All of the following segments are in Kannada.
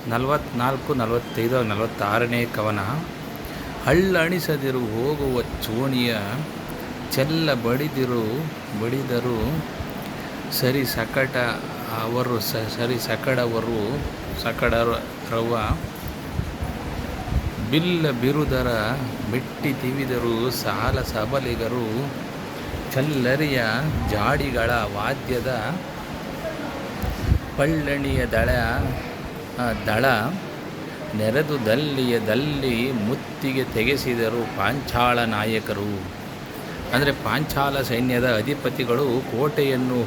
46ನೇ ಕವನ. ಹಳ್ಳಣಿಸದಿರು ಹೋಗುವ ಚೋಣಿಯ ಚೆಲ್ಲ ಬಡಿದರು ಸಕಡರವ ಬಿಲ್ಲ ಬಿರುದರ ಮೆಟ್ಟಿ ತಿವಿದರು ಸಾಲ ಸಬಲಿಗರು ಚಲ್ಲರಿಯ ಜಾಡಿಗಳ ವಾದ್ಯದ ಪಳ್ಳಣಿಯ ದಳ ನೆರೆದು ದಲ್ಲಿ ಮುತ್ತಿಗೆ ತೆಗೆಸಿದರು ಪಾಂಚಾಲ ನಾಯಕರು. ಅಂದರೆ ಪಾಂಚಾಲ ಸೈನ್ಯದ ಅಧಿಪತಿಗಳು ಕೋಟೆಯನ್ನು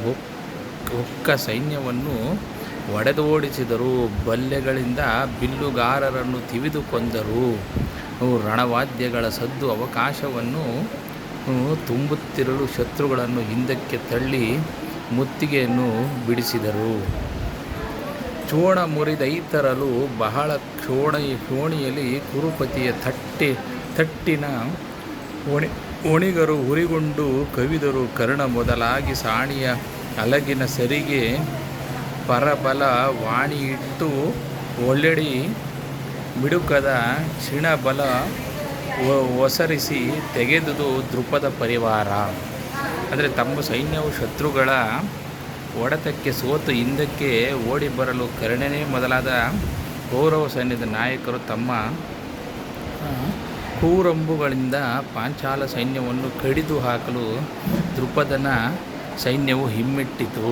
ಹೊಕ್ಕ ಸೈನ್ಯವನ್ನು ಒಡೆದೋಡಿಸಿದರು. ಬಲ್ಲೆಗಳಿಂದ ಬಿಲ್ಲುಗಾರರನ್ನು ತಿವಿದು ಕೊಂದರು. ರಣವಾದ್ಯಗಳ ಸದ್ದು ಅವಕಾಶವನ್ನು ತುಂಬುತ್ತಿರಲು ಶತ್ರುಗಳನ್ನು ಹಿಂದಕ್ಕೆ ತಳ್ಳಿ ಮುತ್ತಿಗೆಯನ್ನು ಬಿಡಿಸಿದರು. ಚೋಣ ಮುರಿದೈತರಲು ಬಹಳ ಕ್ಷೋಣಿಯಲ್ಲಿ ಕುರುಪತಿಯ ತಟ್ಟಿನ ಒಣಿಗರು ಹುರಿಗೊಂಡು ಕವಿದರು. ಕರ್ಣ ಮೊದಲಾಗಿ ಸಾಣಿಯ ಅಲಗಿನ ಸರಿಗೆ ಪರಬಲ ವಾಣಿಯಿಟ್ಟು ಒಳ್ಳೆಡಿ ಮಿಡುಕದ ಕ್ಷಿಣಬಲ ಒಸರಿಸಿ ತೆಗೆದುದು ದೃಪದ ಪರಿವಾರ. ಅಂದರೆ ತಮ್ಮ ಸೈನ್ಯವು ಶತ್ರುಗಳ ಹೊಡೆತಕ್ಕೆ ಸೋತು ಹಿಂದಕ್ಕೆ ಓಡಿ ಬರಲು ಕರ್ಣನೇ ಮೊದಲಾದ ಕೌರವ ಸೈನ್ಯದ ನಾಯಕರು ತಮ್ಮ ಕೂರಂಬುಗಳಿಂದ ಪಾಂಚಾಲ ಸೈನ್ಯವನ್ನು ಕಡಿದು ಹಾಕಲು ದೃಪದನ ಸೈನ್ಯವು ಹಿಮ್ಮೆಟ್ಟಿತು.